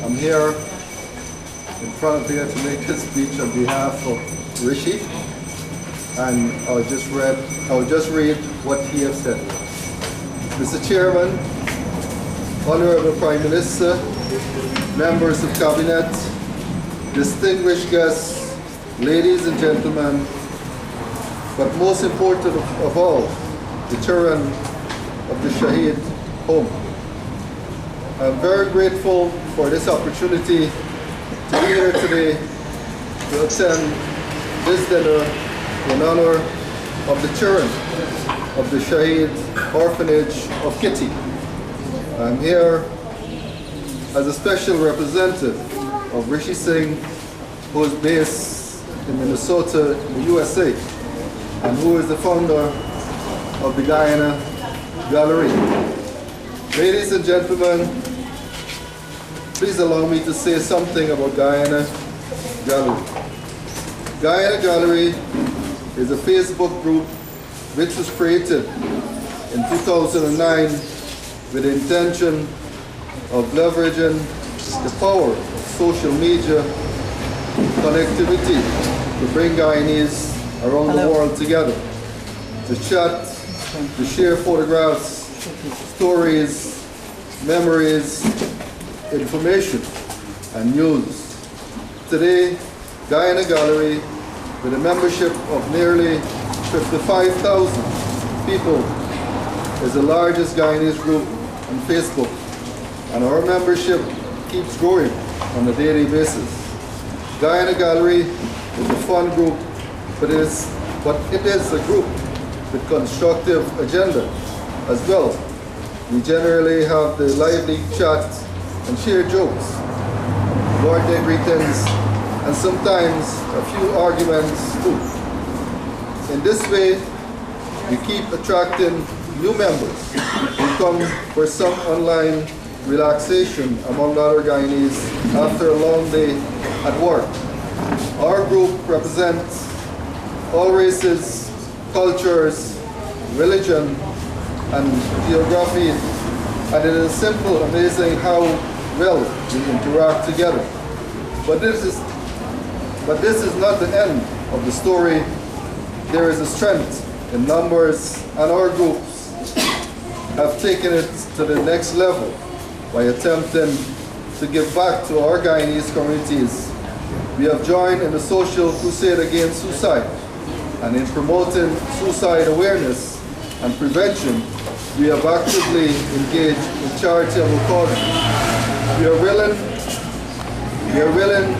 I'm here in front of you to make this speech on behalf of Rishi, and I'll just read what he has said. Mr. Chairman, Honorable Prime Minister, members of Cabinet, distinguished guests, ladies and gentlemen, but most important of all, the children of the Shaheed home. I'm very grateful for this opportunity to be here today to attend this dinner in honor of the children of the Shaheed Orphanage of Kitty. I'm here as a special representative of Rishi Singh, who is based in Minnesota, in the USA, and who is the founder of the Guyana Gallery. Ladies and gentlemen, please allow me to say something about Guyana Gallery. Guyana Gallery is a Facebook group which was created in 2009 with the intention of leveraging the power of social media connectivity to bring Guyanese around the world together, to chat, to share photographs, stories, memories, information, and news. Today, Guyana Gallery, with a membership of nearly 55,000 people, is the largest Guyanese group on Facebook, and our membership keeps growing on a daily basis. Guyana Gallery is a fun group, but it is a group with constructive agenda as well. We generally have the lively chat and share jokes, birthday greetings, and sometimes a few arguments too. In this way, we keep attracting new members who come for some online relaxation among other Guyanese after a long day at work. Our group represents all races, cultures, religion, and geography, and it is simple, amazing how well we interact together. But this is not the end of the story. There is a strength in numbers, and our groups have taken it to the next level by attempting to give back to our Guyanese communities. We have joined in the social crusade against suicide, and in promoting suicide awareness and prevention, we have actively engaged in charitable causes. We are willing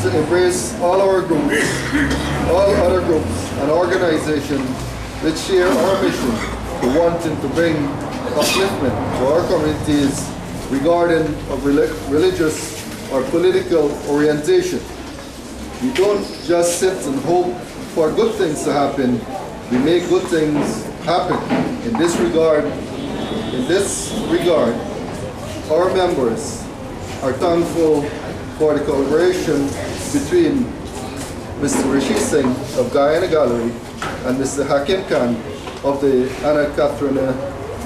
to embrace all our groups, all other groups and organizations which share our mission to wanting to bring upliftment to our communities regarding of religious or political orientation. We don't just sit and hope for good things to happen. We make good things happen. In this regard, our members are thankful for the collaboration between Mr. Rishi Singh of Guyana Gallery and Mr. Hakim Khan of the Anna Katharina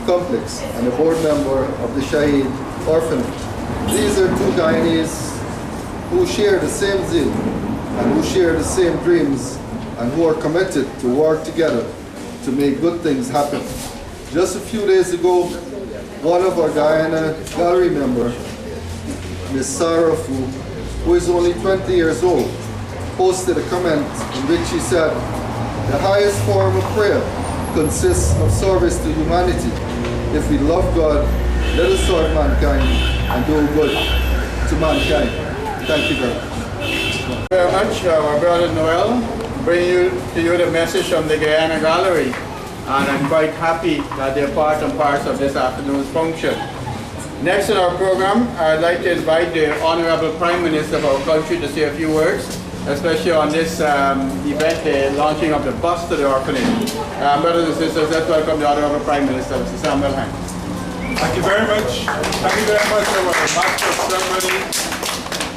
Complex and a board member of the Shaheed Orphanage. These are two Guyanese who share the same zeal and who share the same dreams and who are committed to work together to make good things happen. Just a few days ago, one of our Guyana Gallery members, Ms. Sarah Fu, who is only 20 years old, posted a comment in which she said, "The highest form of prayer consists of service to humanity. If we love God, let us serve mankind and do good to mankind." Thank you very much. Very much, our brother Noel, bringing to you the message from the Guyana Gallery, and I'm quite happy that they're part and parcel of this afternoon's function. Next in our program, I'd like to invite the Honorable Prime Minister of our country to say a few words, especially on this event, the launching of the bus to the orphanage. Brothers and sisters, let's welcome the Honorable Prime Minister, Mr. Samuel Hanks. Thank you very much. Thank you very much, our Master of Ceremony,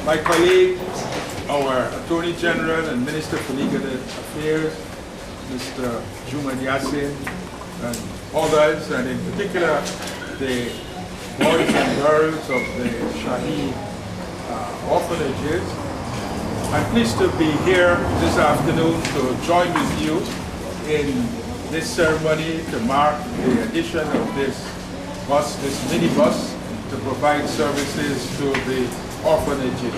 my colleague, our Attorney General and Minister for Legal Affairs, Mr. Juma Yassin, and others, and in particular the boys and girls of the Shaheed Orphanages. I'm pleased to be here this afternoon to join with you in this ceremony to mark the addition of this bus, this minibus, to provide services to the orphanages.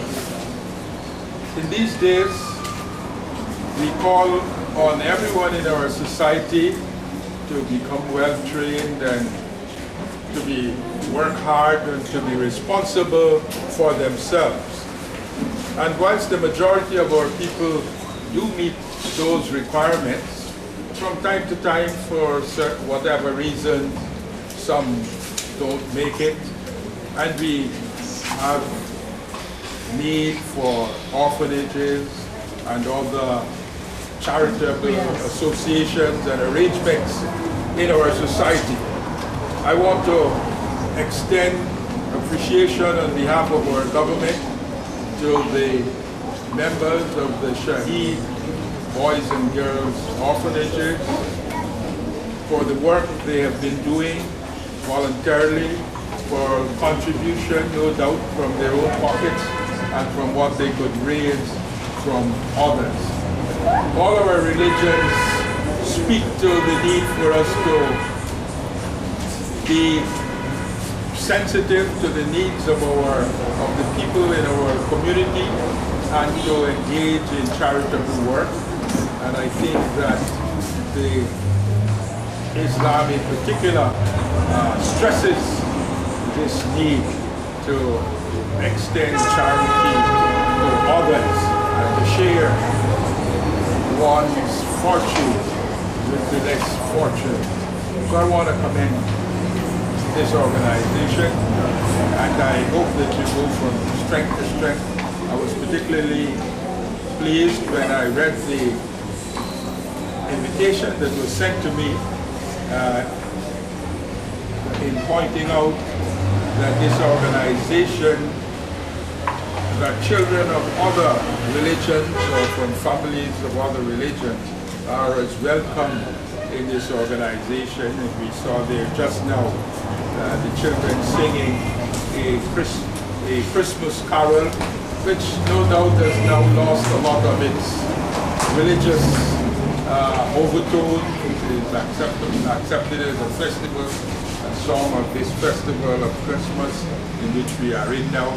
In these days, we call on everyone in our society to become well-trained and to work hard and to be responsible for themselves. And whilst the majority of our people do meet those requirements, from time to time, for whatever reason, some don't make it, and we have need for orphanages and other charitable associations and arrangements in our society. I want to extend appreciation on behalf of our government to the members of the Shaheed Boys and Girls Orphanages for the work they have been doing voluntarily, for contribution, no doubt, from their own pockets and from what they could raise from others. All of our religions speak to the need for us to be sensitive to the needs of the people in our community and to engage in charitable work. And I think that the Islam in particular stresses this need to extend charity to others and to share one's fortune with the less fortunate. So I want to commend this organization, and I hope that you go from strength to strength. I was particularly pleased when I read the invitation that was sent to me in pointing out that this organization, that children of other religions or from families of other religions are as welcome in this organization. And we saw there just now the children singing a Christmas carol, which no doubt has now lost a lot of its religious overtone. It is accepted as a festival, a song of this festival of Christmas in which we are in now.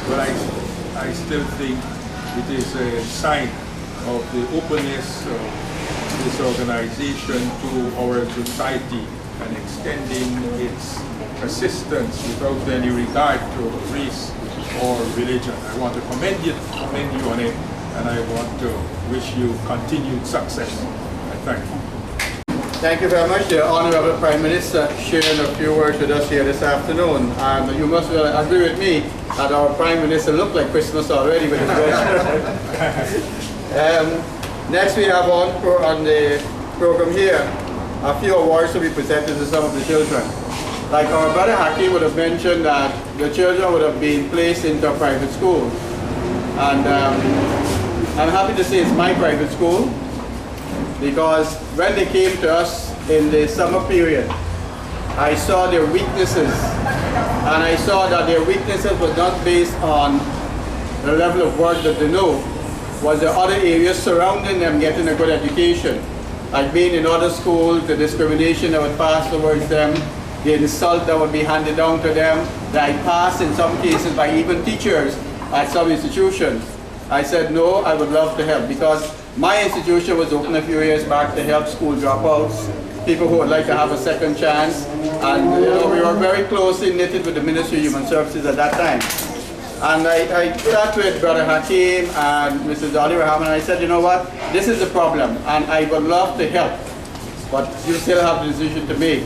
But I still think it is a sign of the openness of this organization to our society and extending its assistance without any regard to race or religion. I want to commend you on it, and I want to wish you continued success. I thank you. Thank you very much, the Honorable Prime Minister, sharing a few words with us here this afternoon. And you must agree with me that our Prime Minister looked like Christmas already with his gesture. Next we have on the program here a few awards to be presented to some of the children. Like our brother Hakeem would have mentioned that the children would have been placed into a private school. And I'm happy to say it's my private school, because when they came to us in the summer period, I saw their weaknesses, and I saw that their weaknesses were not based on the level of work that they know, was the other areas surrounding them getting a good education. Like being in other schools, the discrimination that would pass towards them, the insult that would be handed down to them, that I passed in some cases by even teachers at some institutions. I said, no, I would love to help, because my institution was opened a few years back to help school dropouts, people who would like to have a second chance. And we were very closely knitted with the Ministry of Human Services at that time. And I sat with Brother Hakeem and Mrs. Ali Rahman, and I said, you know what, this is the problem, and I would love to help, but you still have the decision to make.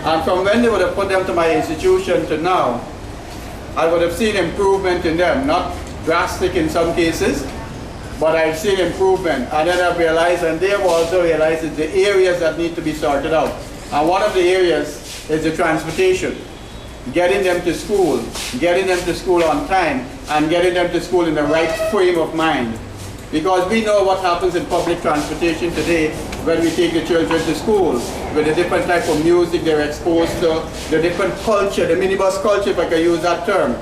And from when they would have put them to my institution to now, I would have seen improvement in them, not drastic in some cases, but I've seen improvement. And then I've realized, and they've also realized, that the areas that need to be sorted out. And one of the areas is the transportation. Getting them to school on time, and getting them to school in the right frame of mind. Because we know what happens in public transportation today when we take the children to school, with the different type of music they're exposed to, the different culture, the minibus culture, if I can use that term.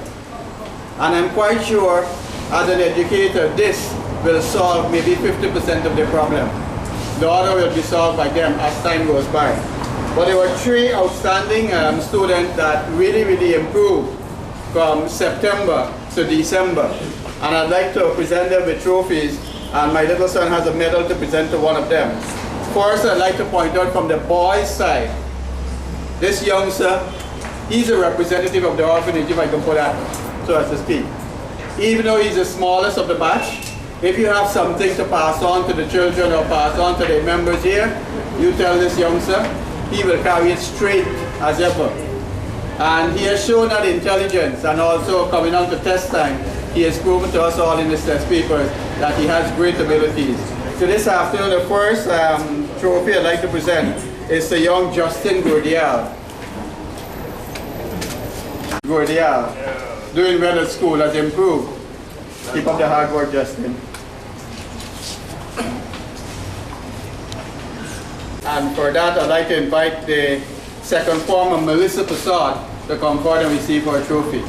And I'm quite sure, as an educator, this will solve maybe 50% of the problem. The other will be solved by them as time goes by. But there were 3 outstanding students that really improved from September to December. And I'd like to present them with trophies, and my little son has a medal to present to one of them. First, I'd like to point out from the boys' side, this youngster, he's a representative of the orphanage, if I can put that so as to speak. Even though he's the smallest of the batch, if you have something to pass on to the children or pass on to the members here, you tell this youngster, he will carry it straight as ever. And he has shown that intelligence, and also coming on to test time, he has proven to us all in his test papers that he has great abilities. So this afternoon, the first trophy I'd like to present is to young Justin Gordial. Doing well at school, has improved. Keep up the hard work, Justin. And for that, I'd like to invite the second former, Melissa Passad, to come forward and receive her trophy.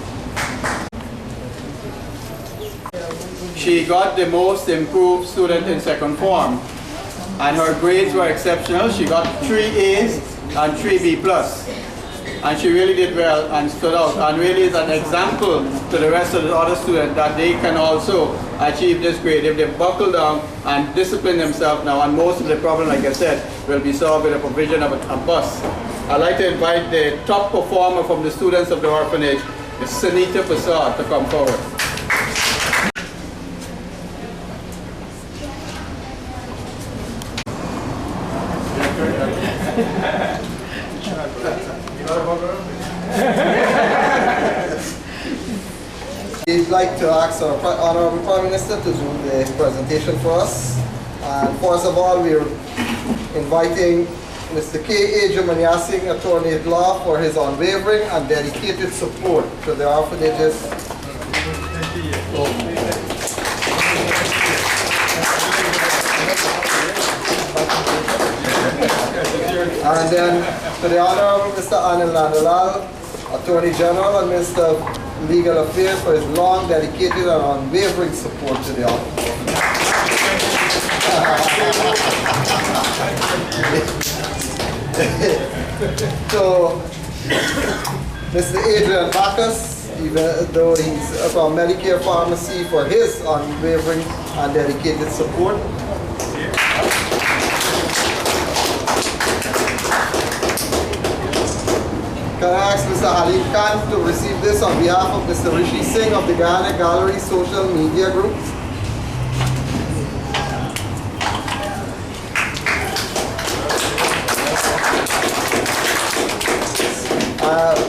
She got the most improved student in second form, and her grades were exceptional. She got 3 A's and 3 B+. And she really did well and stood out, and really is an example to the rest of the other students that they can also achieve this grade if they buckle down and discipline themselves now, and most of the problem, like I said, will be solved with the provision of a bus. I'd like to invite the top performer from the students of the orphanage, Ms. Sunita Prasad, to come forward. We'd like to ask our Honorable Prime Minister to do the presentation for us. And first of all, we're inviting Mr. K. A. Jumaniasing, attorney at law, for his unwavering and dedicated support to the orphanages. And then to the Honorable Mr. Anil Nandalal, Attorney General and Minister of Legal Affairs, for his long, dedicated and unwavering support to the orphanage. So, Mr. Adrian Bacchus, even though he's from Medicare Pharmacy, for his unwavering and dedicated support. Can I ask Mr. Halim Khan to receive this on behalf of Mr. Rishi Singh of the Guyana Gallery Social Media Group?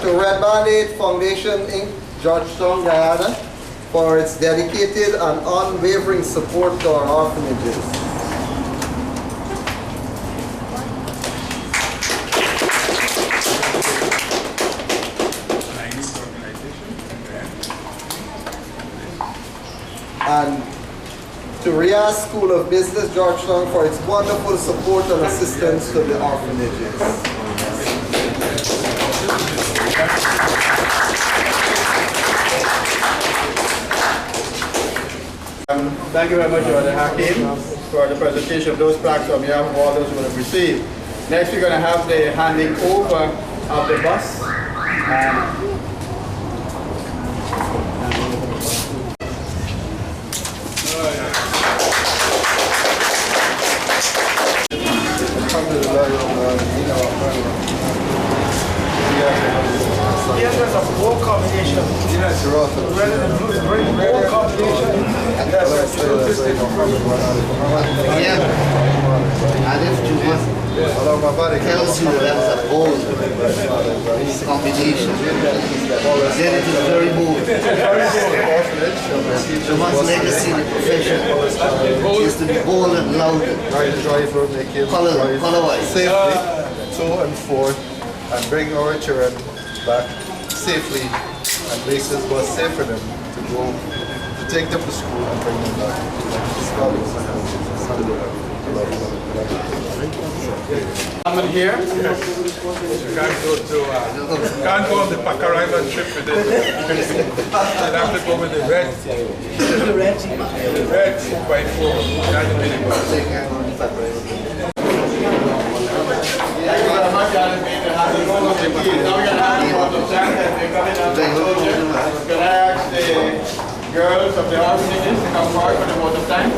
To Red Band-Aid Foundation Inc., Georgetown, Guyana, for its dedicated and unwavering support to our orphanages. And to Riaz School of Business, Georgetown, for its wonderful support and assistance to the orphanages. Thank you very much, Brother Hakim, for the presentation of those plaques on behalf of all those who have received. Next, we're going to have the handing over of the bus. Yes, there's a war combination. Yes, you're right. War combination. Yeah. And if you want, tells you that was a bold combination, then it is very bold. The one's legacy in the profession is to be bold and loud, color-wise. Safely to and forth, and bring our children back safely, and make this bus safe for them to go, to take them to school and bring them back. I'm here. Can't go on the Pacaraiba trip with it. You'd have to go with the red. The red 2.4. That's the minimum. Thank you very much, Alan. Now we're going to have the photo chat that we're coming out to closure. Can I ask the girls of the orphanages to come forward for the photo time?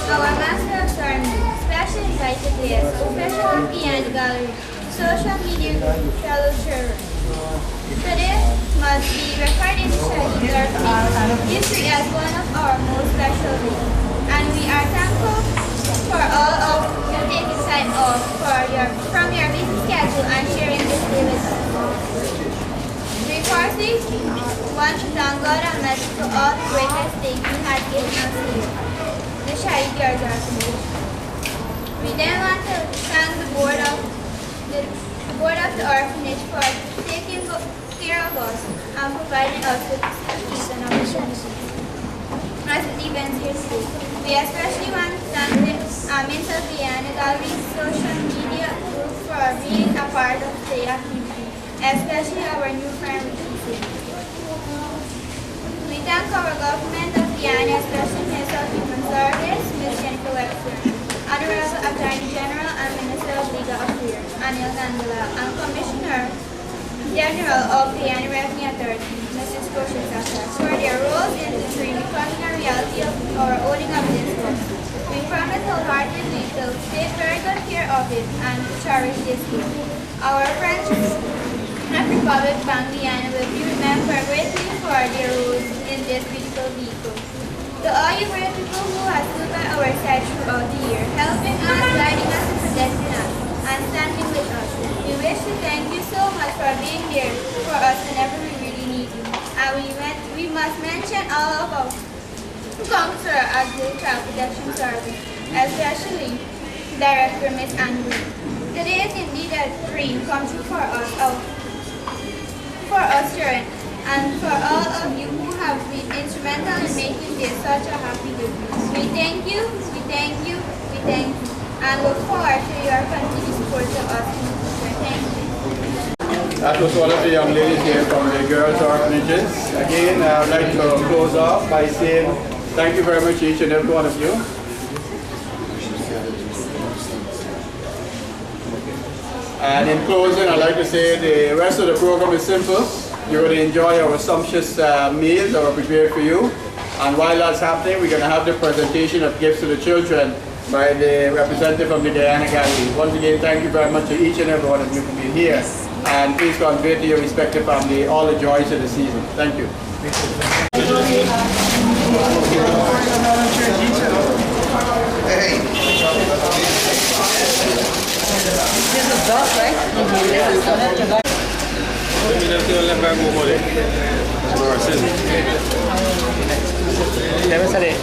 Our Master of Ceremony, special invited guests, official behind the gallery, social media group, fellow children. Today must be recorded in Shaheed Orphanage history as one of our most special days, and we are thankful for all of you taking time off from your busy schedule and sharing this day with us. We firstly want to thank God Almighty for all the greatest things He has given us here, the Shaheed Girls Orphanage. We then want to thank the board of the orphanage for taking care of us and providing us with peace and opportunity. As the events here today, we especially want to thank the Mental Piano Gallery social media group for being a part of the activity, especially our new friend Lucy. We thank our government of Guyana, especially Minister of Human Services, Ms. Jennifer Webster, Honorable Attorney General and Minister of Legal Affairs, Anil Nandala, and Commissioner General of Guyana Revenue Authority, Mrs. Kosher Sasa, for their roles in the dream becoming a reality of our owning of this book. We promise wholeheartedly to take very good care of it and cherish this gift. Our friends of Republic Bank Guyana will be remembered greatly for their roles in this beautiful vehicle. To all you great people who have stood by our side throughout the year, helping us, guiding us, and protecting us, and standing with us, we wish to thank you so much for being there for us whenever we really need you. And we must mention all of our counselor at the Child Protection Service, especially Director Ms. Andrew. Today is indeed a dream come true for us children, and for all of you who have been instrumental in making this such a happy day. We thank you, we thank you, we thank you, and look forward to your continued support of us in the future. Thank you. That was one of the young ladies here from the Girls Orphanages. Again, I would like to close off by saying thank you very much each and every one of you. And in closing, I'd like to say the rest of the program is simple. You're going to enjoy our sumptuous meals that were prepared for you. And while that's happening, we're going to have the presentation of gifts to the children by the representative from the Guyana Gallery. Once again, thank you very much to each and every one of you for being here. And please convey to your respective family all the joys of the season. Thank you. This is dust, right? Debe salir.